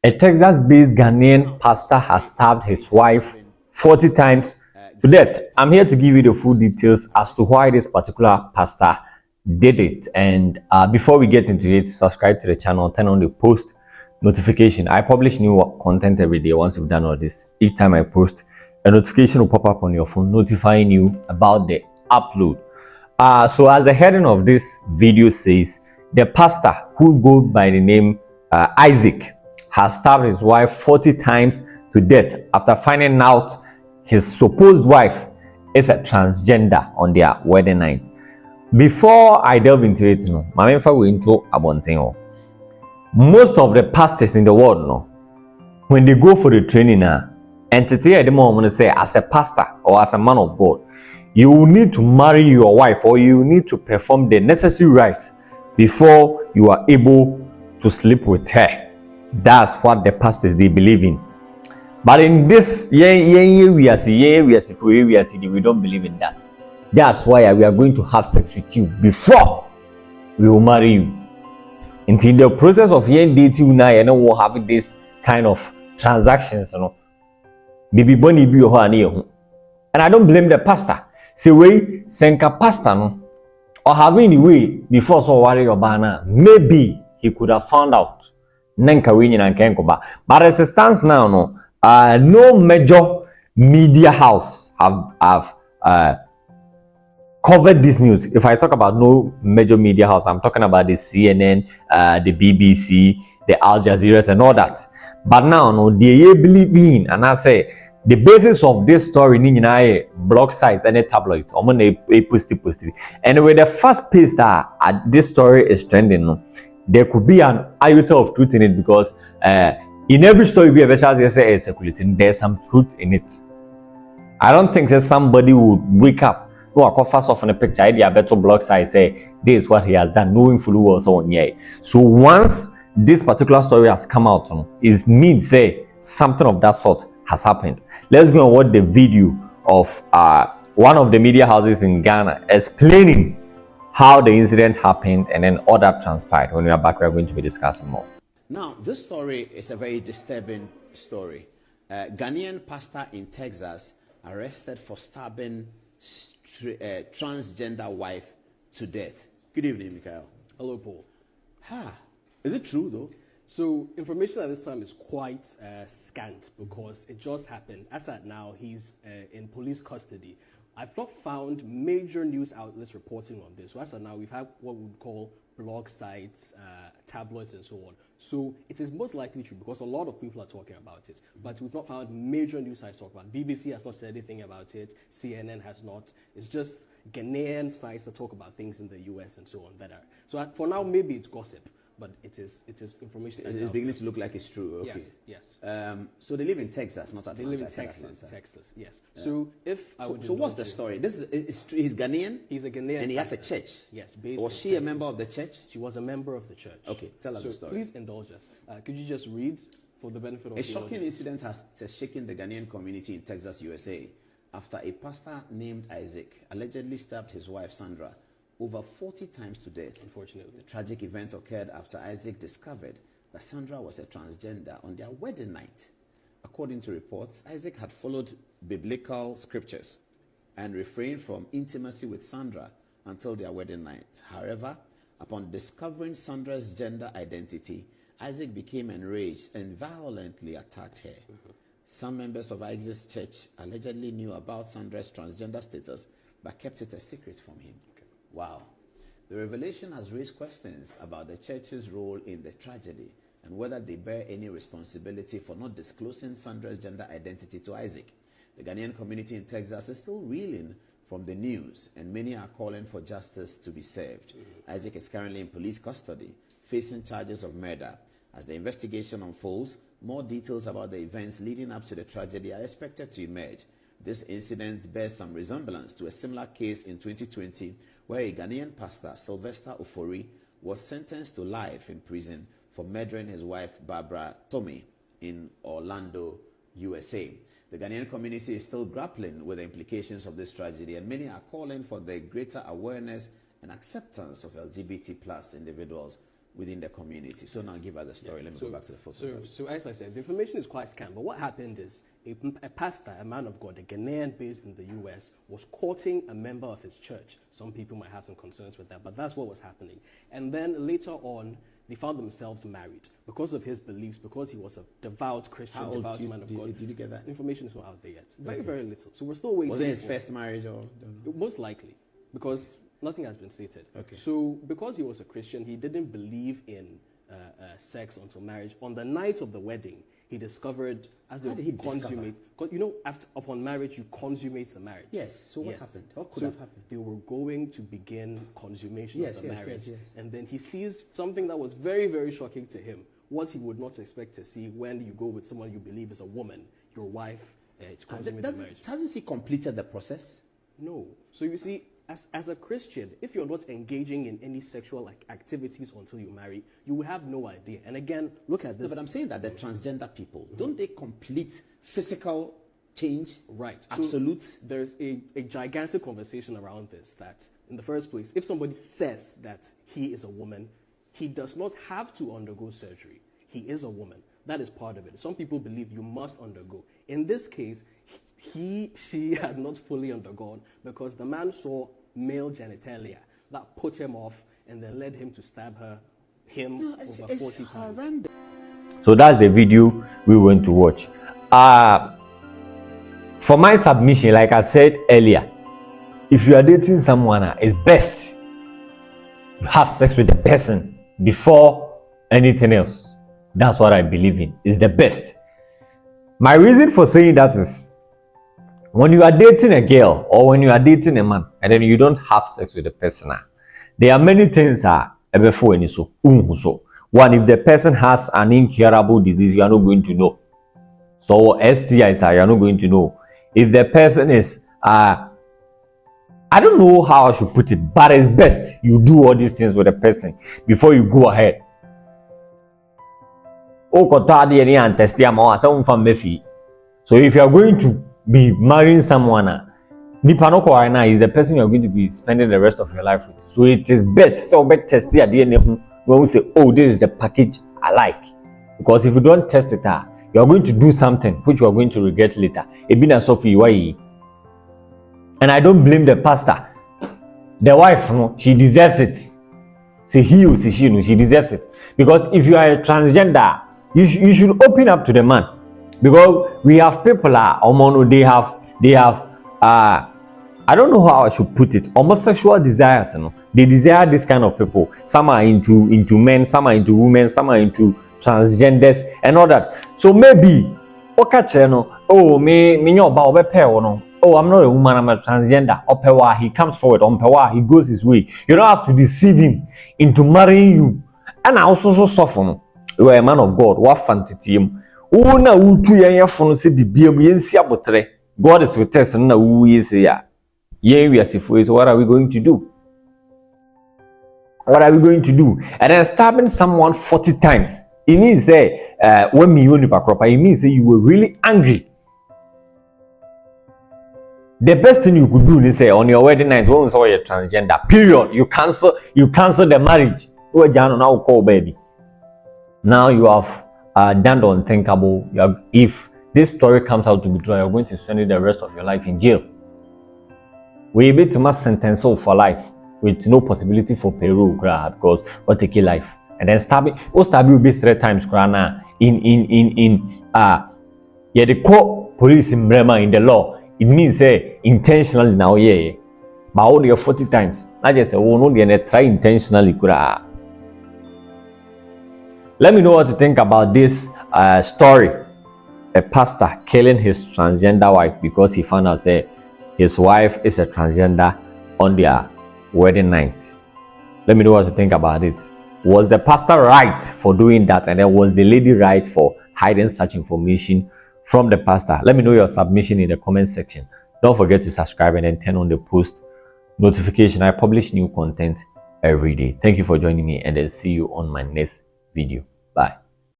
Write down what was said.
A Texas-based Ghanaian pastor has stabbed his wife 40 times to death. I'm here to give you the full details as to why this particular pastor did it. And before we get into it, subscribe to the channel, turn on the post notification. I publish new content every day. Once you've done all this, each time I post, a notification will pop up on your phone notifying you about the upload. So as the heading of this video says, the pastor who goes by the name Isaac has stabbed his wife 40 times to death after finding out his supposed wife is a transgender on their wedding night. Before I delve into it, my main we into Abontinho. Most of the pastors in the world, when they go for the training, and today I'm going to say, as a pastor or as a man of God, you will need to marry your wife, or you need to perform the necessary rites before you are able to sleep with her. That's what the pastors they believe in. But in this, we don't believe in that. That's why we are going to have sex with you before we will marry you. Until the process of dating now, we'll have this kind of transactions, Baby bunny be and I don't blame the pastor. Say we senka pastor no or having any way before so worry your banner. Maybe he could have found out. Nenka winning and kenkoba. But as it stands now, no major media house have covered this news. If I talk about no major media house, I'm talking about the CNN, the BBC, the Al Jazeera, and all that. But now, they believe in, and I say, the basis of this story, blog sites and tabloids, posty. And with the first page that this story is trending, there could be an iota of truth in it, because in every story we ever say is circulating, there's some truth in it. I don't think that somebody would wake up, first off on a picture, idea better blog site say this is what he has done, knowing fully well so on. Yeah. So once this particular story has come out, it means say something of that sort has happened. Let's go and watch the video of one of the media houses in Ghana explaining how the incident happened and then all that transpired. When we are back, we are going to be discussing more. Now, this story is a very disturbing story. Ghanaian pastor in Texas arrested for stabbing transgender wife to death. Good evening, Mikhail. Hello, Paul. Is it true, though? So, information at this time is quite scant because it just happened. As at now, he's in police custody. I've not found major news outlets reporting on this. So as of now, we've had what we would call blog sites, tabloids, and so on. So it is most likely true because a lot of people are talking about it. But we've not found major news sites talk about it. BBC has not said anything about it. CNN has not. It's just Ghanaian sites that talk about things in the US and so on. So for now, maybe it's gossip. But it is information. It's beginning to look like it's true. Okay. Yes. So they live in Texas, not Atlanta. They live in Texas. Yes. Yeah. So So what's the story? He's Ghanaian. He's a Ghanaian. And he has a church. Yes. Was she a member of the church? She was a member of the church. Okay. Tell us the story. Please indulge us. Could you just read for the benefit of the audience? A shocking incident has shaken the Ghanaian community in Texas, USA, after a pastor named Isaac allegedly stabbed his wife Sandra over 40 times to death. Unfortunately. The tragic event occurred after Isaac discovered that Sandra was a transgender on their wedding night. According to reports, Isaac had followed biblical scriptures and refrained from intimacy with Sandra until their wedding night. However, upon discovering Sandra's gender identity, Isaac became enraged and violently attacked her. Some members of Isaac's church allegedly knew about Sandra's transgender status but kept it a secret from him. Wow. The revelation has raised questions about the church's role in the tragedy and whether they bear any responsibility for not disclosing Sandra's gender identity to Isaac. The Ghanaian community in Texas is still reeling from the news, and many are calling for justice to be served. Isaac is currently in police custody, facing charges of murder. As the investigation unfolds, more details about the events leading up to the tragedy are expected to emerge. This incident bears some resemblance to a similar case in 2020 where a Ghanaian pastor, Sylvester Ofori, was sentenced to life in prison for murdering his wife, Barbara Tomei, in Orlando, USA. The Ghanaian community is still grappling with the implications of this tragedy, and many are calling for the greater awareness and acceptance of LGBT plus individuals within the community. So now give us the story. Let me go back to the photographs. So as I said, the information is quite scant, but what happened is a pastor, a man of God, a Ghanaian based in the US, was courting a member of his church. Some people might have some concerns with that, but that's what was happening. And then later on, they found themselves married because of his beliefs, because he was a devout Christian, devout man of God. Did you get that? Information is not out there yet. Very, very little. So we're still waiting. Was it his first marriage or? Most likely, because nothing has been stated. Okay. So because he was a Christian, he didn't believe in sex until marriage. On the night of the wedding, he discovered as they consummate. You know, upon marriage, you consummate the marriage. Yes. So what happened? What could have happened? They were going to begin consummation of the marriage, yes. and then he sees something that was very, very shocking to him. What he would not expect to see when you go with someone you believe is a woman, your wife, to consummate the marriage. Hasn't he completed the process? No. So you see, as a Christian, if you're not engaging in any sexual activities until you marry, you will have no idea. And again, look at this. No, but I'm saying that the transgender people, don't they complete physical change? Right. Absolute? So there's a gigantic conversation around this, that in the first place, if somebody says that he is a woman, he does not have to undergo surgery. He is a woman. That is part of it. Some people believe you must undergo. In this case, she had not fully undergone because the man saw male genitalia that put him off and then led him to stab him over 40 times. So that's the video we went to watch. For my submission, like I said earlier, if you are dating someone, it's best you have sex with the person before anything else. That's what I believe in. It's the best. My reason for saying that is, when you are dating a girl or when you are dating a man and then you don't have sex with the person, there are many things before any so. One, if the person has an incurable disease, you are not going to know. So STIs, you are not going to know. If the person is, I don't know how I should put it, but it's best you do all these things with the person before you go ahead. So if you are going to be marrying someone, is the person you are going to be spending the rest of your life with. So it is best to test it at the end when we say, oh, this is the package I like. Because if you don't test it, you are going to do something which you are going to regret later. And I don't blame the pastor. The wife, she deserves it. Say he or say she deserves it. Because if you are a transgender, you should open up to the man. Because we have people they have I don't know how I should put it, homosexual desires, they desire this kind of people. Some are into men, some are into women, some are into transgenders and all that. So maybe oh I'm not a woman, I'm a transgender. He comes forward, he goes his way. You don't have to deceive him into marrying you. And I also so suffer. You are a man of God. What fantasy him? God is with us, and who is here? So what are we going to do? What are we going to do? And then stabbing someone 40 times. It means when it means you were really angry. The best thing you could do is say on your wedding night, when you saw you're transgender, period. You cancel the marriage. Now call baby. Now you have done the unthinkable. If this story comes out to be true, you're going to spend the rest of your life in jail. We be to mass sentence for life with no possibility for parole because what take life. And then stabbing will be 3 times the court police in Bremer in the law. It means intentionally now, but only 40 times. Not just try intentionally. Let me know what you think about this story. A pastor killing his transgender wife because he found out his wife is a transgender on their wedding night. Let me know what you think about it. Was the pastor right for doing that? And then was the lady right for hiding such information from the pastor? Let me know your submission in the comment section. Don't forget to subscribe and then turn on the post notification. I publish new content every day. Thank you for joining me, and then see you on my next video. Bye.